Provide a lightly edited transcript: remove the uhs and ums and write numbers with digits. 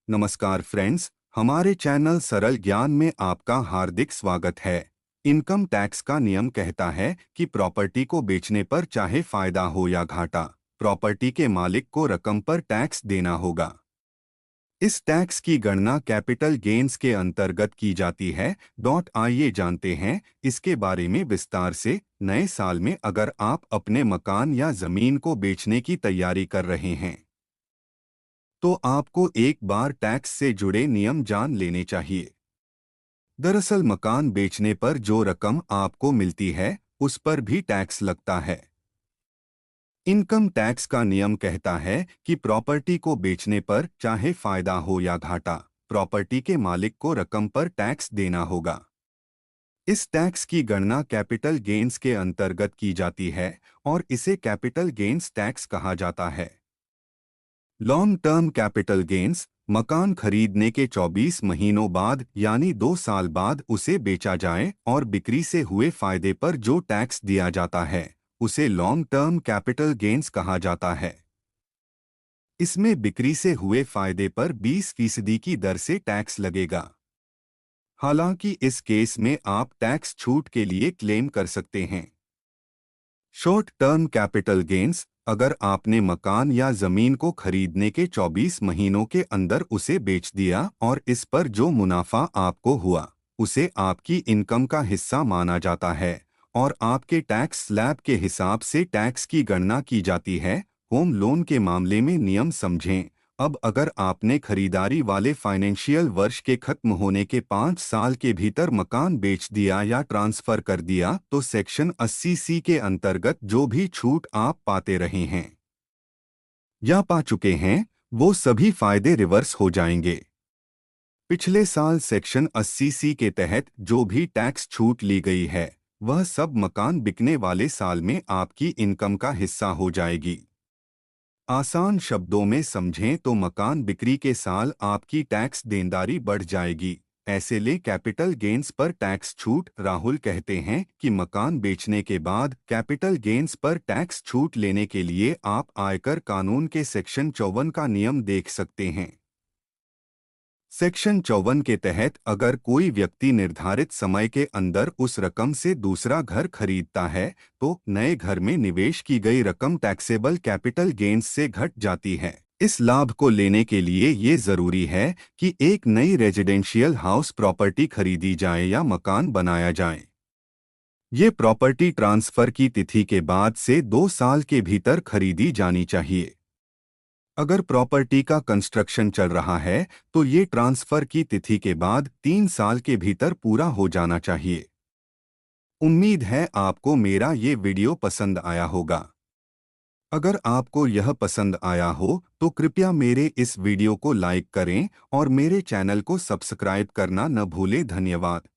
नमस्कार फ्रेंड्स, हमारे चैनल सरल ज्ञान में आपका हार्दिक स्वागत है। इनकम टैक्स का नियम कहता है कि प्रॉपर्टी को बेचने पर चाहे फायदा हो या घाटा, प्रॉपर्टी के मालिक को रकम पर टैक्स देना होगा। इस टैक्स की गणना कैपिटल गेन्स के अंतर्गत की जाती है। आइए जानते हैं इसके बारे में विस्तार से। नए साल में अगर आप अपने मकान या जमीन को बेचने की तैयारी कर रहे हैं तो आपको एक बार टैक्स से जुड़े नियम जान लेने चाहिए। दरअसल मकान बेचने पर जो रकम आपको मिलती है उस पर भी टैक्स लगता है। इनकम टैक्स का नियम कहता है कि प्रॉपर्टी को बेचने पर चाहे फायदा हो या घाटा, प्रॉपर्टी के मालिक को रकम पर टैक्स देना होगा। इस टैक्स की गणना कैपिटल गेन्स के अंतर्गत की जाती है और इसे कैपिटल गेन्स टैक्स कहा जाता है। लॉन्ग टर्म कैपिटल गेन्स मकान खरीदने के 24 महीनों बाद यानी 2 साल बाद उसे बेचा जाए और बिक्री से हुए फायदे पर जो टैक्स दिया जाता है उसे लॉन्ग टर्म कैपिटल गेन्स कहा जाता है। इसमें बिक्री से हुए फायदे पर 20% की दर से टैक्स लगेगा। हालांकि इस केस में आप टैक्स छूट के लिए क्लेम कर सकते हैं। शॉर्ट टर्म कैपिटल गेन्स अगर आपने मकान या जमीन को खरीदने के 24 महीनों के अंदर उसे बेच दिया और इस पर जो मुनाफा आपको हुआ उसे आपकी इनकम का हिस्सा माना जाता है और आपके टैक्स स्लैब के हिसाब से टैक्स की गणना की जाती है। होम लोन के मामले में नियम समझें। अब अगर आपने खरीदारी वाले फाइनेंशियल वर्ष के खत्म होने के 5 साल के भीतर मकान बेच दिया या ट्रांसफर कर दिया तो सेक्शन 80C के अंतर्गत जो भी छूट आप पाते रहे हैं या पा चुके हैं वो सभी फायदे रिवर्स हो जाएंगे। पिछले साल सेक्शन 80C के तहत जो भी टैक्स छूट ली गई है वह सब मकान बिकने वाले साल में आपकी इनकम का हिस्सा हो जाएगी। आसान शब्दों में समझें तो मकान बिक्री के साल आपकी टैक्स देनदारी बढ़ जाएगी। ऐसे ले कैपिटल गेन्स पर टैक्स छूट। राहुल कहते हैं कि मकान बेचने के बाद कैपिटल गेन्स पर टैक्स छूट लेने के लिए आप आयकर कानून के सेक्शन 54 का नियम देख सकते हैं। सेक्शन 54 के तहत अगर कोई व्यक्ति निर्धारित समय के अंदर उस रकम से दूसरा घर खरीदता है तो नए घर में निवेश की गई रकम टैक्सेबल कैपिटल गेन्स से घट जाती है। इस लाभ को लेने के लिए ये जरूरी है कि एक नई रेजिडेंशियल हाउस प्रॉपर्टी खरीदी जाए या मकान बनाया जाए। ये प्रॉपर्टी ट्रांसफर की तिथि के बाद से 2 साल के भीतर खरीदी जानी चाहिए। अगर प्रॉपर्टी का कंस्ट्रक्शन चल रहा है तो ये ट्रांसफर की तिथि के बाद 3 साल के भीतर पूरा हो जाना चाहिए। उम्मीद है आपको मेरा ये वीडियो पसंद आया होगा। अगर आपको यह पसंद आया हो तो कृपया मेरे इस वीडियो को लाइक करें और मेरे चैनल को सब्सक्राइब करना न भूलें। धन्यवाद।